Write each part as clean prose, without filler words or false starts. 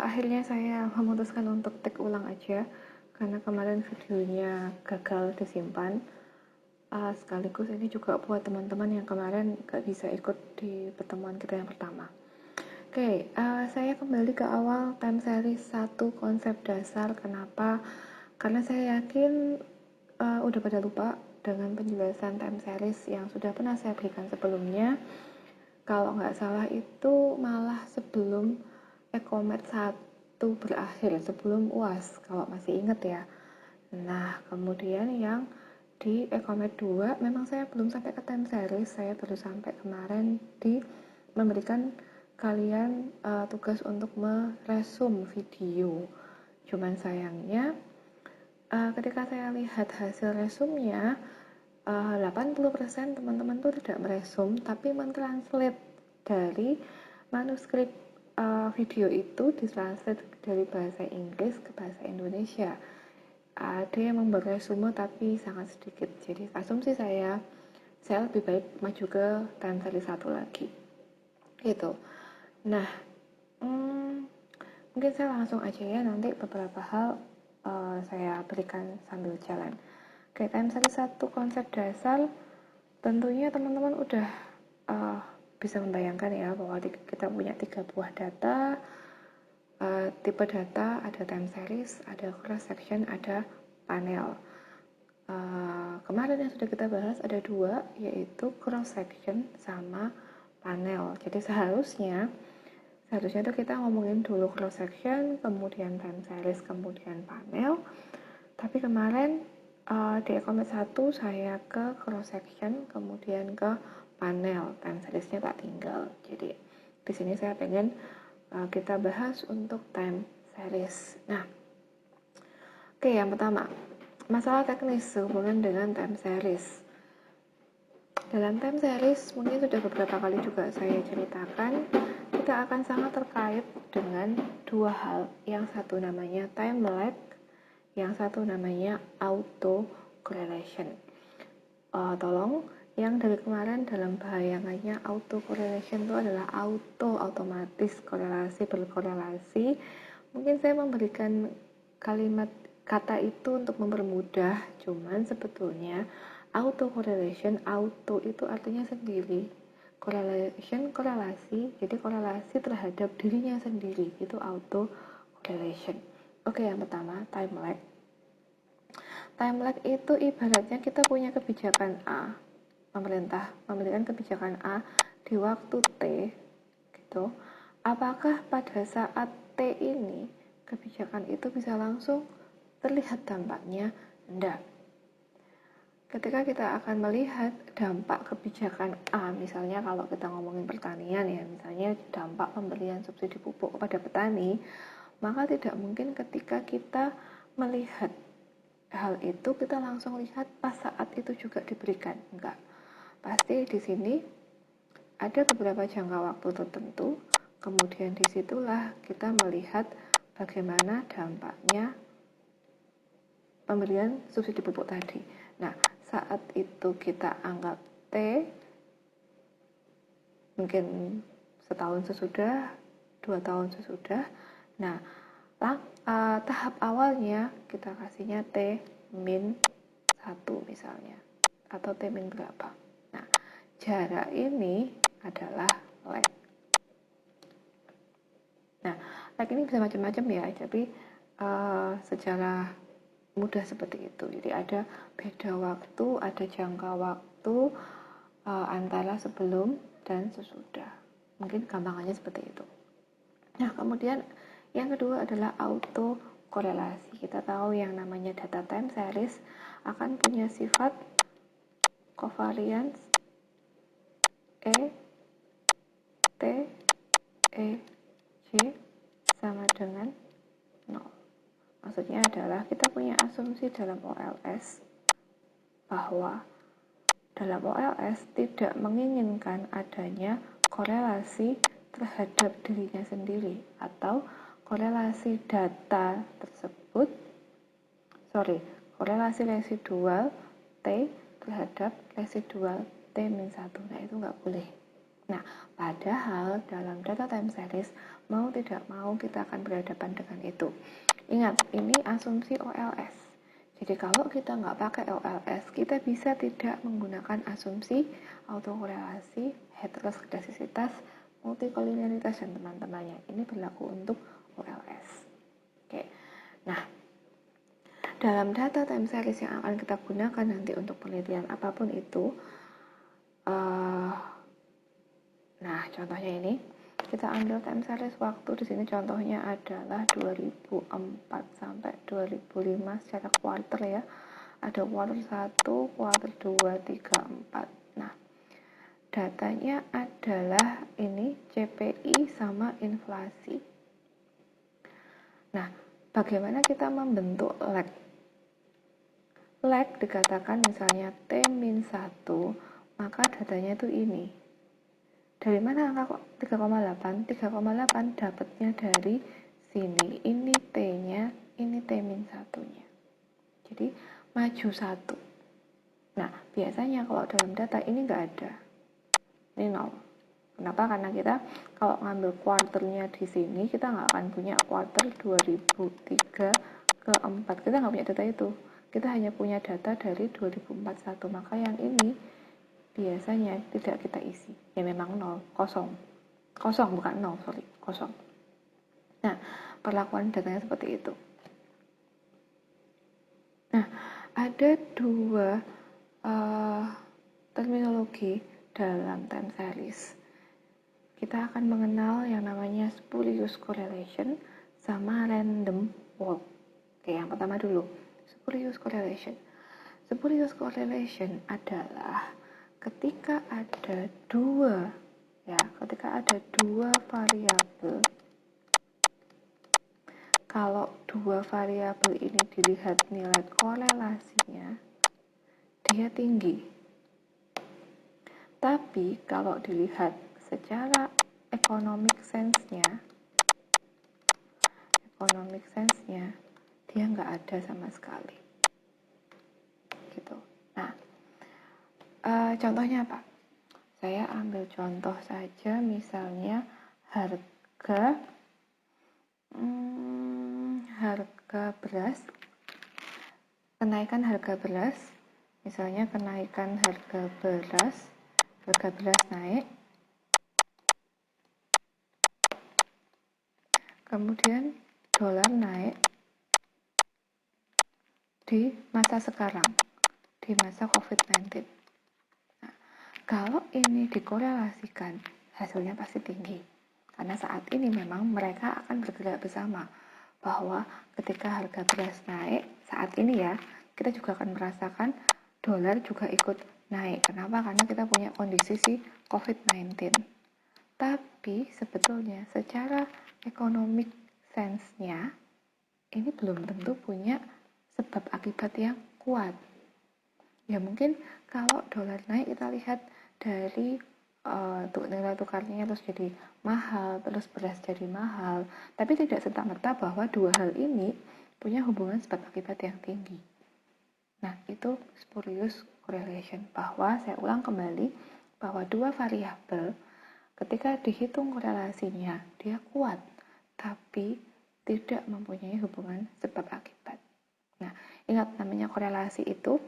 Akhirnya saya memutuskan untuk take ulang aja karena kemarin videonya gagal disimpan. Sekaligus ini juga buat teman-teman yang kemarin gak bisa ikut di pertemuan kita yang pertama. Saya kembali ke awal time series 1 konsep dasar. Kenapa? Karena saya yakin udah pada lupa dengan penjelasan time series yang sudah pernah saya berikan sebelumnya. Kalau nggak salah itu malah sebelum Ekomed 1 berakhir, sebelum UAS, kalau masih ingat ya. Nah, kemudian yang di Ekomed 2 memang saya belum sampai ke time series, saya baru sampai kemarin di memberikan kalian tugas untuk meresum video. Cuman sayangnya ketika saya lihat hasil resumnya, 80% teman-teman tuh tidak meresum tapi mentranslate dari manuskrip video itu, ditranslate dari bahasa Inggris ke bahasa Indonesia. Ada yang membuat resume tapi sangat sedikit. Jadi asumsi saya lebih baik maju ke time series 1 lagi gitu. Nah, mungkin saya langsung aja ya, nanti beberapa hal saya berikan sambil jalan. Time series 1 konsep dasar, tentunya teman-teman udah bisa membayangkan ya bahwa kita punya 3 buah data, tipe data, ada time series, ada cross section, ada panel. Kemarin yang sudah kita bahas ada 2, yaitu cross section sama panel. Jadi seharusnya itu kita ngomongin dulu cross section, kemudian time series, kemudian panel. Tapi kemarin di Ekomed 1 saya ke cross section, kemudian ke panel, time seriesnya tak tinggal. Jadi di sini saya pengen kita bahas untuk time series. Nah, yang pertama, masalah teknis sehubungan dengan time series. Dalam time series mungkin sudah beberapa kali juga saya ceritakan, kita akan sangat terkait dengan 2 hal. Yang satu namanya time lag, yang satu namanya auto correlation. Tolong, yang dari kemarin dalam bayangannya auto correlation itu adalah otomatis, korelasi, berkorelasi. Mungkin saya memberikan kalimat kata itu untuk mempermudah, cuman sebetulnya auto correlation, auto itu artinya sendiri, correlation korelasi, jadi korelasi terhadap dirinya sendiri, itu auto correlation. Yang pertama, time lag. Time lag itu ibaratnya kita punya kebijakan A, pemerintah memberikan kebijakan A di waktu T gitu. Apakah pada saat T ini kebijakan itu bisa langsung terlihat dampaknya? Enggak. Ketika kita akan melihat dampak kebijakan A, misalnya kalau kita ngomongin pertanian ya, misalnya dampak pemberian subsidi pupuk kepada petani, maka tidak mungkin ketika kita melihat hal itu kita langsung lihat pas saat itu juga diberikan. Enggak. Pasti di sini ada beberapa jangka waktu tertentu, kemudian disitulah kita melihat bagaimana dampaknya pemberian subsidi pupuk tadi. Nah, saat itu kita anggap T, mungkin setahun sesudah, 2 tahun sesudah. Nah, tahap awalnya kita kasihnya T min 1 misalnya, atau T min berapa. Nah, jarak ini adalah lag. Nah, lag ini bisa macam-macam ya, tapi secara mudah seperti itu. Jadi ada beda waktu, ada jangka waktu antara sebelum dan sesudah. Mungkin gampangannya seperti itu. Nah, kemudian yang kedua adalah auto korelasi. Kita tahu yang namanya data time series akan punya sifat covariance T, E, J sama dengan 0. Maksudnya adalah kita punya asumsi dalam OLS bahwa dalam OLS tidak menginginkan adanya korelasi terhadap dirinya sendiri atau korelasi data tersebut, korelasi residual T terhadap residual T-1. Nah, itu nggak boleh. Nah, padahal dalam data time series tidak mau kita akan berhadapan dengan itu. Ingat, ini asumsi OLS. Jadi kalau kita nggak pakai OLS, kita bisa tidak menggunakan asumsi autokorelasi, heteroskedastisitas, multikolinearitas, dan teman-temannya. Ini berlaku untuk OLS. Oke. Nah, dalam data time series yang akan kita gunakan nanti untuk penelitian apapun itu, nah contohnya ini, kita ambil time series waktu di sini contohnya adalah 2004 sampai 2005 secara quarter ya. Ada quarter 1, quarter 2, 3, 4. Nah, datanya adalah ini CPI sama inflasi. Nah, bagaimana kita membentuk lag? Lag dikatakan misalnya T-1, maka datanya itu ini. Dari mana angka 3,8? 3,8 dapatnya dari sini. Ini T-nya, ini T-1-nya. Jadi maju 1. Nah, biasanya kalau dalam data ini nggak ada. Ini 0. Kenapa? Karena kita kalau ngambil quarternya di sini, kita nggak akan punya quarter 2003 ke 4. Kita nggak punya data itu. Kita hanya punya data dari 2041. Maka yang ini biasanya tidak kita isi. Ya memang 0, kosong. Kosong, bukan 0, sorry. Kosong. Nah, perlakuan datanya seperti itu. Nah, ada dua terminologi dalam time series. Kita akan mengenal yang namanya spurious correlation sama random walk. Oke, yang pertama dulu, spurious correlation. Spurious correlation adalah ketika ada dua variabel. Kalau dua variabel ini dilihat nilai korelasinya, dia tinggi. Tapi kalau dilihat secara economic sense-nya, dia nggak ada sama sekali. Gitu. Nah, contohnya apa? Saya ambil contoh saja, misalnya harga beras, kenaikan harga beras, misalnya kenaikan harga beras naik, kemudian dolar naik di masa sekarang, di masa COVID-19. Nah, kalau ini dikorelasikan, hasilnya pasti tinggi. Karena saat ini memang mereka akan bergerak bersama. Bahwa ketika harga beras naik, saat ini ya, kita juga akan merasakan dolar juga ikut naik. Kenapa? Karena kita punya kondisi si COVID-19. Tapi sebetulnya secara economic sense-nya, ini belum tentu punya sebab akibat yang kuat. Ya mungkin kalau dolar naik kita lihat dari nilai tukarnya terus jadi mahal, terus beras jadi mahal, tapi tidak serta-merta bahwa dua hal ini punya hubungan sebab akibat yang tinggi. Nah, itu spurious correlation, bahwa saya ulang kembali bahwa dua variabel ketika dihitung korelasinya dia kuat, tapi tidak mempunyai hubungan sebab akibat. Nah, ingat namanya korelasi itu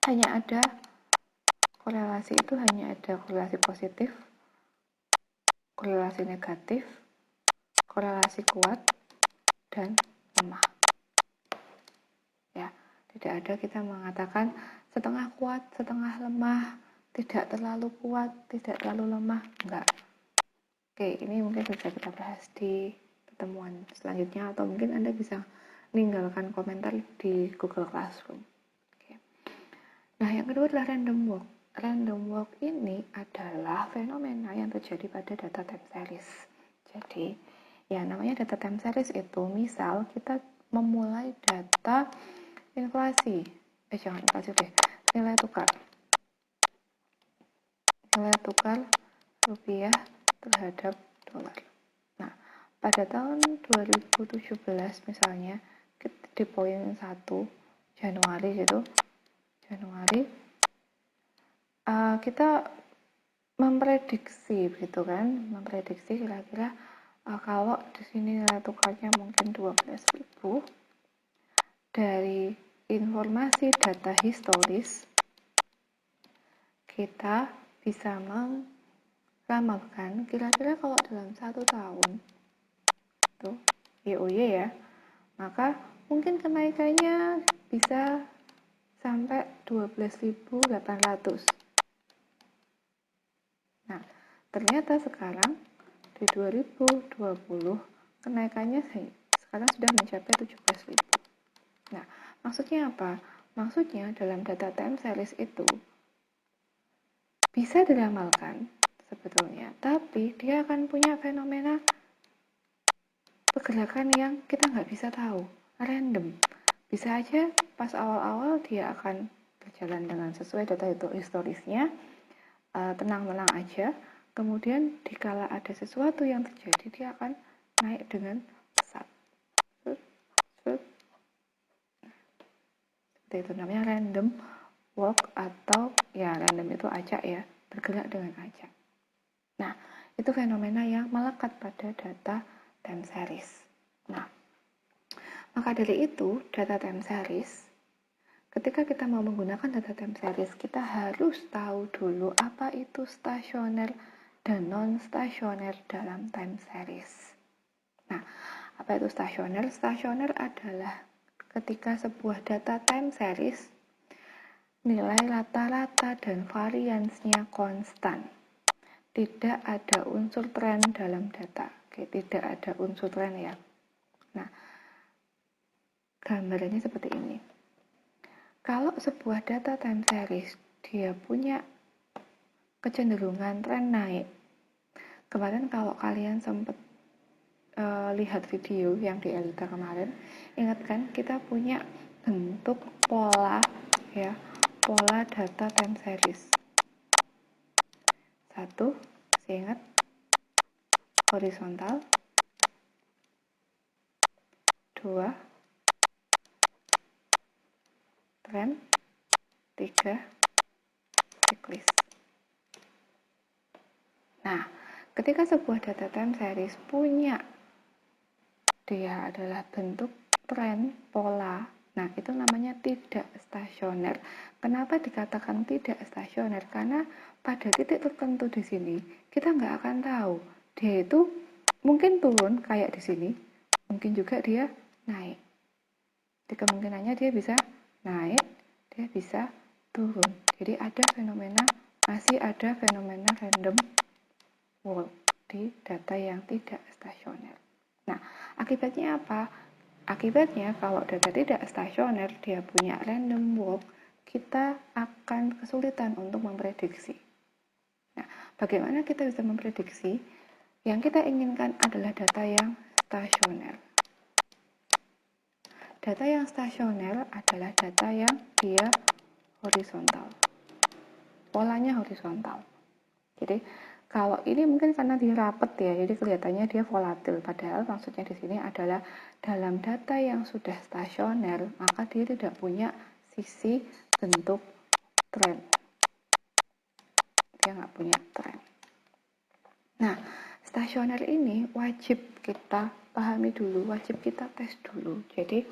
hanya ada korelasi positif, korelasi negatif, korelasi kuat, dan lemah. Ya, tidak ada kita mengatakan setengah kuat, setengah lemah, tidak terlalu kuat, tidak terlalu lemah, enggak. Oke, ini mungkin bisa kita bahas di pertemuan selanjutnya, atau mungkin Anda bisa meninggalkan komentar di Google Classroom. Oke. Nah, yang kedua adalah random walk. Random walk ini adalah fenomena yang terjadi pada data time series. Jadi, ya namanya data time series itu, misal kita memulai data inflasi, nilai tukar rupiah terhadap dolar. Nah, pada tahun 2017 misalnya, di poin 1 Januari kita memprediksi kira-kira Kalau di sini nilai tukarnya mungkin 12.000, dari informasi data historis kita bisa meramalkan kira-kira kalau dalam 1 tahun tuh YOY ya, maka mungkin kenaikannya bisa sampai 12.800. Nah, ternyata sekarang di 2020 kenaikannya sekarang sudah mencapai 17.000. Nah, maksudnya apa? Maksudnya dalam data time series itu bisa diramalkan sebetulnya, tapi dia akan punya fenomena pergerakan yang kita nggak bisa tahu, random. Bisa aja pas awal-awal dia akan berjalan dengan sesuai data itu historisnya, tenang-tenang aja. Kemudian dikala ada sesuatu yang terjadi, dia akan naik dengan pesat. Seperti itu namanya random walk, atau ya random itu acak ya, bergerak dengan acak. Nah, itu fenomena yang melekat pada data time series. Nah, maka dari itu data time series, ketika kita mau menggunakan data time series, kita harus tahu dulu apa itu stasioner dan non-stasioner dalam time series. Nah, apa itu stasioner? Stasioner adalah ketika sebuah data time series nilai rata-rata dan variansnya konstan. Tidak ada unsur tren dalam data. Oke, tidak ada unsur tren ya. Nah, gambarannya seperti ini. Kalau sebuah data time series dia punya kecenderungan tren naik. Kemarin kalau kalian sempat lihat video yang di Elita kemarin, ingat kan kita punya bentuk pola ya, pola data time series. 1, saya ingat, horizontal. 2, tren. 3, siklis. Nah, ketika sebuah data time series punya dia adalah bentuk tren pola, nah itu namanya tidak stasioner. Kenapa dikatakan tidak stasioner? Karena pada titik tertentu di sini kita nggak akan tahu dia itu mungkin turun kayak di sini, mungkin juga dia naik. Di kemungkinannya dia bisa naik, dia bisa turun. Jadi ada fenomena, masih ada fenomena random walk di data yang tidak stasioner. Nah, akibatnya apa? Akibatnya kalau data tidak stasioner, dia punya random walk, kita akan kesulitan untuk memprediksi. Nah, bagaimana kita bisa memprediksi? Yang kita inginkan adalah data yang stasioner. Data yang stasioner adalah data yang dia horizontal. Polanya horizontal. Jadi kalau ini mungkin karena dia rapet ya, jadi kelihatannya dia volatil. Padahal maksudnya di sini adalah dalam data yang sudah stasioner, maka dia tidak punya sisi bentuk tren. Dia nggak punya tren. Nah, stasioner ini wajib kita pahami dulu, wajib kita tes dulu. Jadi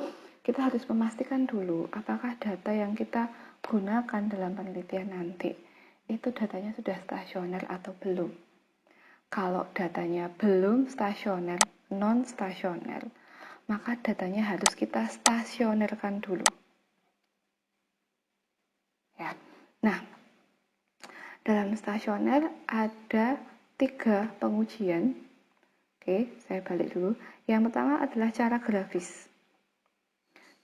kita harus memastikan dulu apakah data yang kita gunakan dalam penelitian nanti itu datanya sudah stasioner atau belum. Kalau datanya belum stasioner, non stasioner, maka datanya harus kita stasionerkan dulu. Ya. Nah, dalam stasioner ada 3 pengujian. Oke, saya balik dulu. Yang pertama adalah cara grafis.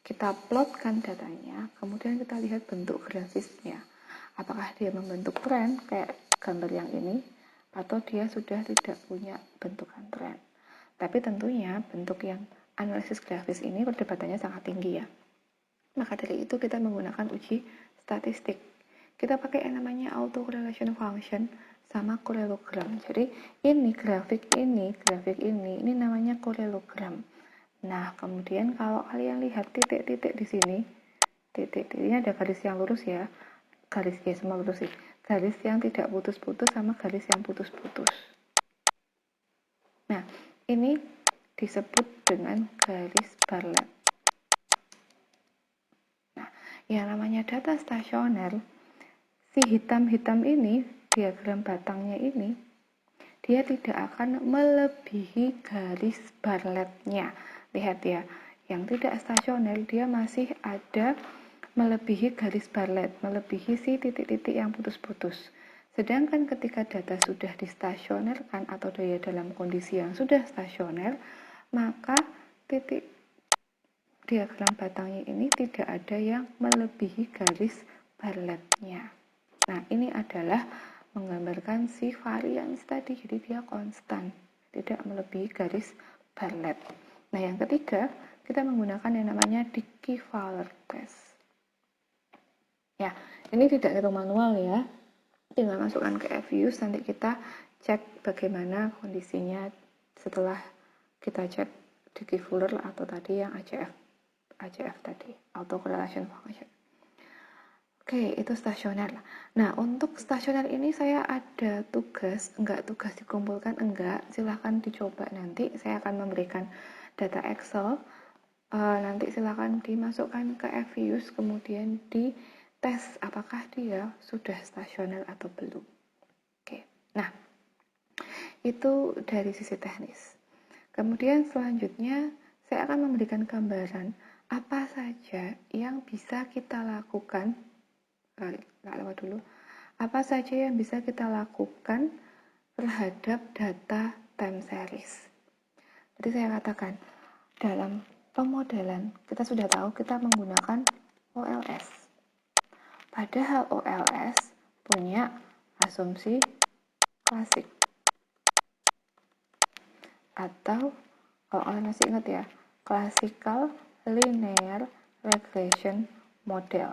Kita plotkan datanya, kemudian kita lihat bentuk grafisnya. Apakah dia membentuk tren kayak gambar yang ini, atau dia sudah tidak punya bentukan tren. Tapi tentunya bentuk yang analisis grafis ini perdebatannya sangat tinggi ya. Maka dari itu kita menggunakan uji statistik. Kita pakai yang namanya autocorrelation function sama korelogram. Jadi ini grafik ini namanya korelogram. Nah, kemudian kalau kalian lihat titik-titik di sini, titik-titiknya ada garis yang lurus ya, garis ya semua lurus sih, garis yang tidak putus-putus sama garis yang putus-putus. Nah, Ini disebut dengan garis Bartlett. Nah, yang namanya data stasioner, si hitam-hitam ini, diagram batangnya ini, dia tidak akan melebihi garis Bartlett-nya. Lihat ya, yang tidak stasioner dia masih ada melebihi garis Bartlett, melebihi si titik-titik yang putus-putus. Sedangkan ketika data sudah distasionerkan atau dia dalam kondisi yang sudah stasioner, maka titik diagram batangnya ini tidak ada yang melebihi garis Bartlett-nya. Nah, ini adalah menggambarkan si varians tadi, jadi dia konstan, tidak melebihi garis Bartlett. Nah, yang ketiga, kita menggunakan yang namanya Dickey-Fowler test. Ya, ini tidak hitung manual ya, tinggal masukkan ke FUS, nanti kita cek bagaimana kondisinya setelah kita cek Dickey-Fowler atau tadi yang ACF tadi, auto correlation function. Oke, itu stasioner. Nah, untuk stasioner ini saya ada tugas dikumpulkan, silahkan dicoba nanti. Saya akan memberikan data Excel, nanti silahkan dimasukkan ke FUS, kemudian di tes apakah dia sudah stasioner atau belum. Oke, nah itu dari sisi teknis. Kemudian selanjutnya saya akan memberikan gambaran apa saja yang bisa kita lakukan, apa saja yang bisa kita lakukan terhadap data time series. Jadi saya katakan, dalam pemodelan kita sudah tahu kita menggunakan OLS. Padahal OLS punya asumsi klasik. Atau kalau kalian masih ingat ya, classical linear regression model.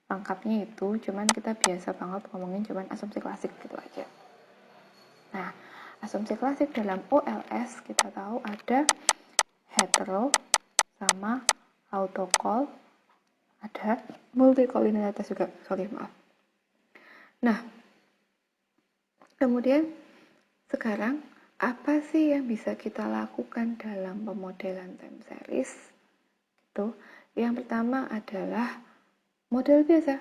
Lengkapnya itu, cuman kita biasa banget ngomongin cuman asumsi klasik gitu aja. Nah, asumsi klasik dalam OLS kita tahu ada hetero sama autocall, ada multicollinearitas juga, maaf. Nah, kemudian sekarang apa sih yang bisa kita lakukan dalam pemodelan time series? Itu yang pertama adalah model biasa.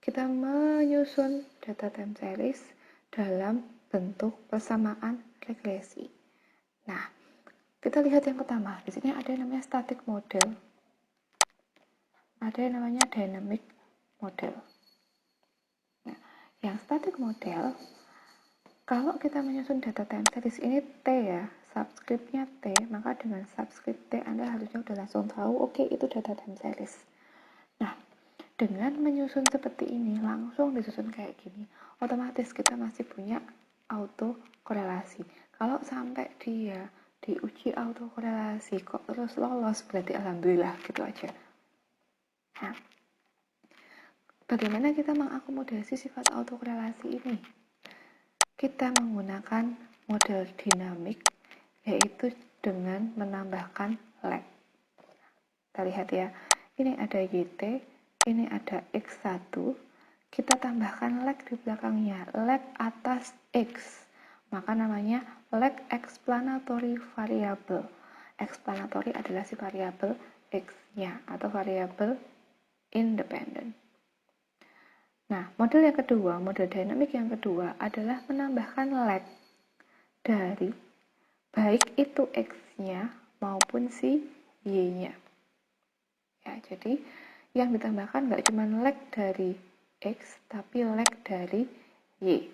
Kita menyusun data time series dalam bentuk persamaan regresi. Nah, kita lihat yang pertama. Di sini ada yang namanya static model. Ada yang namanya dynamic model. Nah, yang static model, kalau kita menyusun data time series ini T ya, subscriptnya T, maka dengan subscript T Anda harusnya udah langsung tahu, oke, itu data time series. Nah, dengan menyusun seperti ini, langsung disusun kayak gini, otomatis kita masih punya auto korelasi. Kalau sampai dia diuji auto korelasi kok terus lolos, berarti alhamdulillah, gitu aja. Nah, bagaimana kita mengakomodasi sifat auto korelasi ini? Kita menggunakan model dinamik, yaitu dengan menambahkan lag. Kita lihat ya, ini ada YT, ini ada X1, kita tambahkan lag di belakangnya, lag atas X, maka namanya lag explanatory variable. Explanatory adalah si variabel X-nya atau variabel independen. Nah, model yang kedua, model dinamik yang kedua adalah menambahkan lag dari baik itu X-nya maupun si Y-nya. Ya, jadi yang ditambahkan nggak cuma lag dari X, tapi lag dari Y.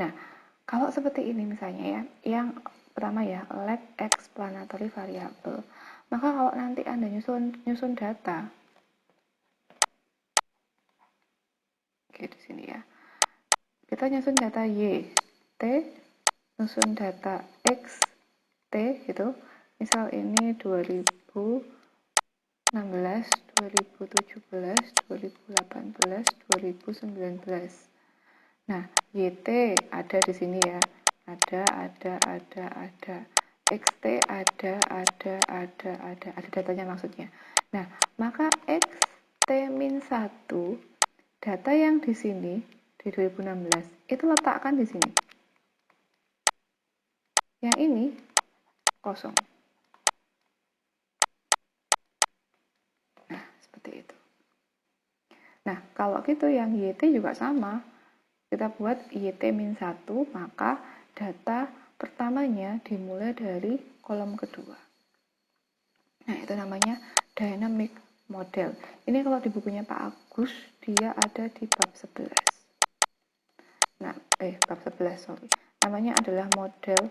Nah, kalau seperti ini misalnya ya, yang pertama ya, lag explanatory variable. Maka kalau nanti Anda nyusun data, oke di sini ya, kita nyusun data Y, T, nyusun data X, T gitu. Misal ini 2016, 2017, 2018, 2019. Nah, YT ada di sini ya. Ada. XT ada datanya maksudnya. Nah, maka XT-1 data yang di sini di 2016 itu letakkan di sini. Yang ini kosong. Nah, seperti itu. Nah, kalau gitu yang YT juga sama. Kita buat YT-1, maka data pertamanya dimulai dari kolom kedua. Nah, itu namanya dynamic model. Ini kalau di bukunya Pak Agus, dia ada di bab 11. Nah, bab 11, sorry. Namanya adalah model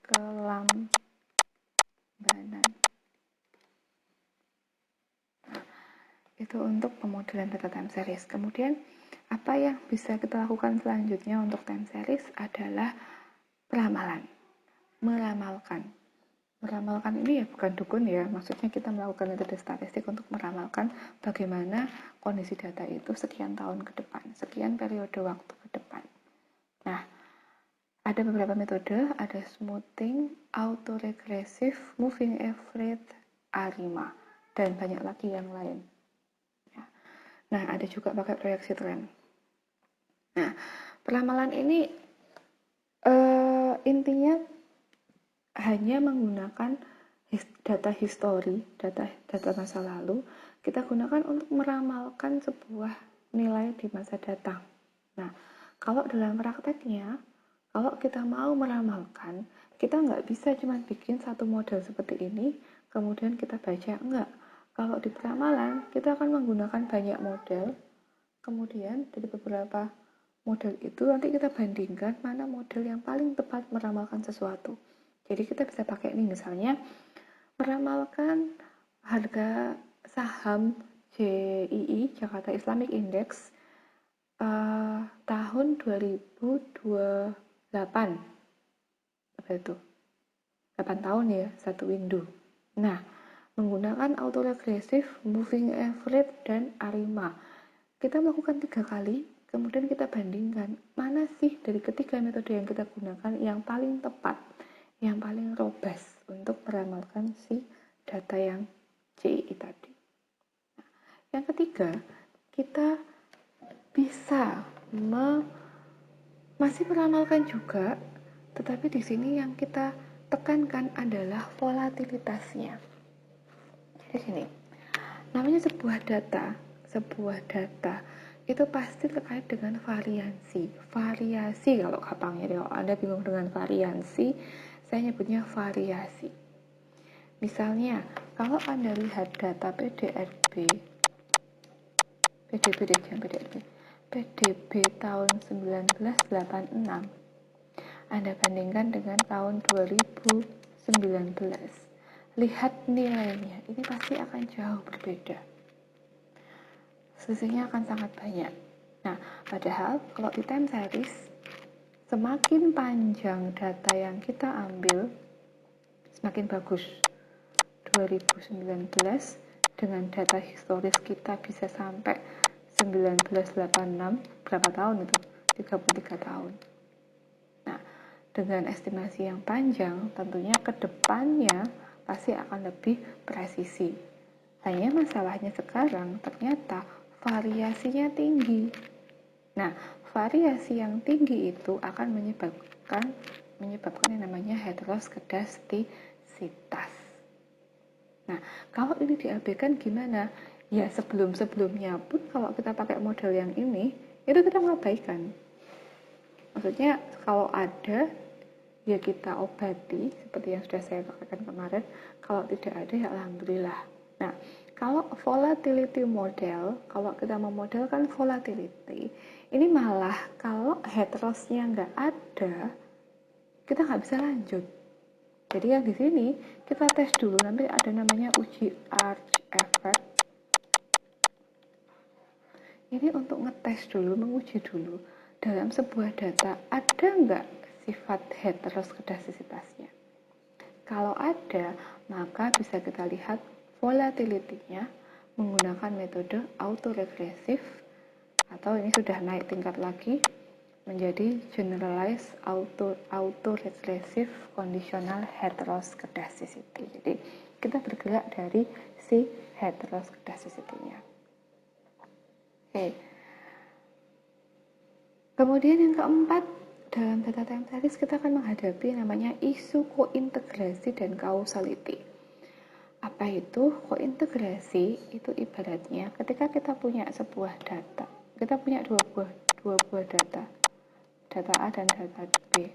kelambanan. Itu untuk pemodelan data time series. Kemudian apa yang bisa kita lakukan selanjutnya untuk time series adalah peramalan. Meramalkan ini ya bukan dukun ya, maksudnya kita melakukan metode statistik untuk meramalkan bagaimana kondisi data itu sekian tahun ke depan, sekian periode waktu ke depan. Nah, ada beberapa metode, ada smoothing, autoregressive, moving average, ARIMA, dan banyak lagi yang lain. Nah, ada juga pakai proyeksi tren. Nah, peramalan ini intinya hanya menggunakan data histori, data masa lalu, kita gunakan untuk meramalkan sebuah nilai di masa datang. Nah, kalau dalam prakteknya, kalau kita mau meramalkan, kita nggak bisa cuma bikin satu model seperti ini, kemudian kita baca, enggak. Kalau di peramalan, kita akan menggunakan banyak model, kemudian dari beberapa model itu nanti kita bandingkan mana model yang paling tepat meramalkan sesuatu. Jadi kita bisa pakai ini misalnya, meramalkan harga saham JII, Jakarta Islamic Index, tahun 2028. Apa itu? 8 tahun ya, satu window. Nah, menggunakan autoregressive, moving average, dan ARIMA. Kita melakukan 3 kali, kemudian kita bandingkan mana sih dari ketiga metode yang kita gunakan yang paling tepat, yang paling robust untuk meramalkan si data yang CII tadi. Nah, yang ketiga, kita bisa masih meramalkan juga, tetapi di sini yang kita tekankan adalah volatilitasnya. Jadi gini, namanya sebuah data itu pasti terkait dengan variasi kalau gampangnya. Kalau Anda bingung dengan variasi, saya nyebutnya variasi. Misalnya, kalau Anda lihat data PDB tahun 1986, Anda bandingkan dengan tahun 2019, lihat nilainya, ini pasti akan jauh berbeda. Selisihnya akan sangat banyak. Nah, padahal kalau di time series, semakin panjang data yang kita ambil, semakin bagus. 2019 dengan data historis kita bisa sampai 1986, berapa tahun itu? 33 tahun. Nah, dengan estimasi yang panjang, tentunya ke depannya pasti akan lebih presisi. Hanya masalahnya sekarang ternyata variasinya tinggi. Nah, variasi yang tinggi itu akan menyebabkan yang namanya heteroskedastisitas. Nah, kalau ini diabaikan gimana? Ya, sebelum-sebelumnya pun kalau kita pakai model yang ini, itu kita mengabaikan. Maksudnya, kalau ada, ya kita obati, seperti yang sudah saya katakan kemarin. Kalau tidak ada, ya alhamdulillah. Nah, kalau volatility model, kalau kita memodelkan volatility, ini malah kalau heterosnya nggak ada, kita nggak bisa lanjut. Jadi yang di sini kita tes dulu, nanti ada namanya uji arch effect. Ini untuk ngetes dulu, menguji dulu dalam sebuah data ada nggak sifat heteroskedastisitasnya. Kalau ada, maka bisa kita lihat volatility-nya menggunakan metode autoregressive, atau ini sudah naik tingkat lagi menjadi generalized autoregressive conditional heteroskedasticity. Jadi kita bergerak dari si heteroskedasticity-nya. Oke. Kemudian yang keempat, dalam data time series kita akan menghadapi namanya isu kointegrasi dan causality. Apa itu kointegrasi? Itu ibaratnya ketika kita punya sebuah data, kita punya dua buah data A dan data B.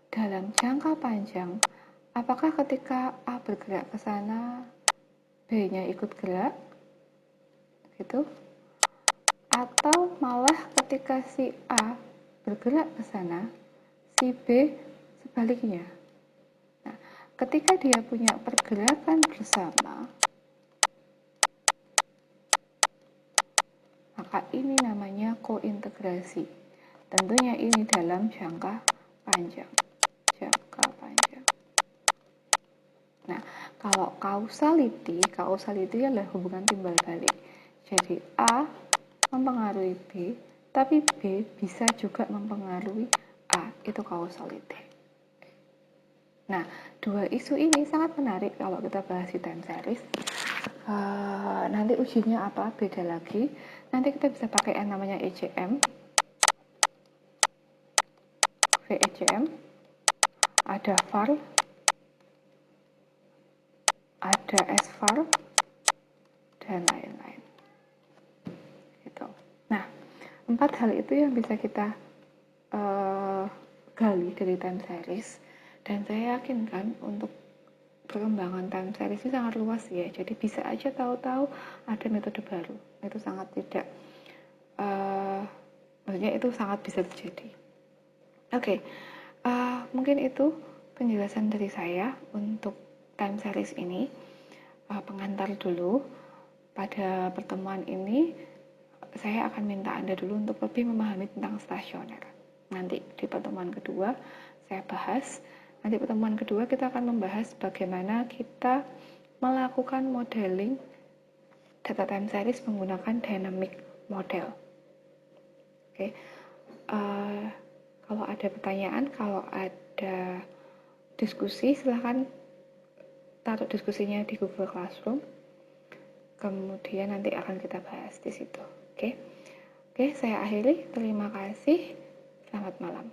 Dalam jangka panjang, apakah ketika A bergerak ke sana, B-nya ikut gerak? Gitu. Atau malah ketika si A bergerak ke sana, si B sebaliknya. Nah, ketika dia punya pergerakan bersama, maka ini namanya kointegrasi. Tentunya ini dalam jangka panjang. Nah, kalau causality adalah hubungan timbal balik. Jadi A mempengaruhi B, tapi B bisa juga mempengaruhi A, itu causality. Nah, dua isu ini sangat menarik kalau kita bahas di time series. Nanti ujinya apa? Beda lagi. Nanti kita bisa pakai yang namanya ECM, VECM, ada VAR, ada SVAR, dan lain-lain. Gitu. Nah, 4 hal itu yang bisa kita gali dari time series, dan saya yakin kan untuk perkembangan time series ini sangat luas ya, jadi bisa aja tahu-tahu ada metode baru. Itu sangat tidak maksudnya itu sangat bisa terjadi. Oke, mungkin itu penjelasan dari saya untuk time series ini. Pengantar dulu. Pada pertemuan ini saya akan minta Anda dulu untuk lebih memahami tentang stasioner. Nanti di pertemuan kedua saya bahas. Nanti pertemuan kedua kita akan membahas bagaimana kita melakukan modeling data time series menggunakan dynamic model. Oke. Kalau ada pertanyaan, kalau ada diskusi, silahkan taruh diskusinya di Google Classroom. Kemudian nanti akan kita bahas di situ. Oke, saya akhiri. Terima kasih. Selamat malam.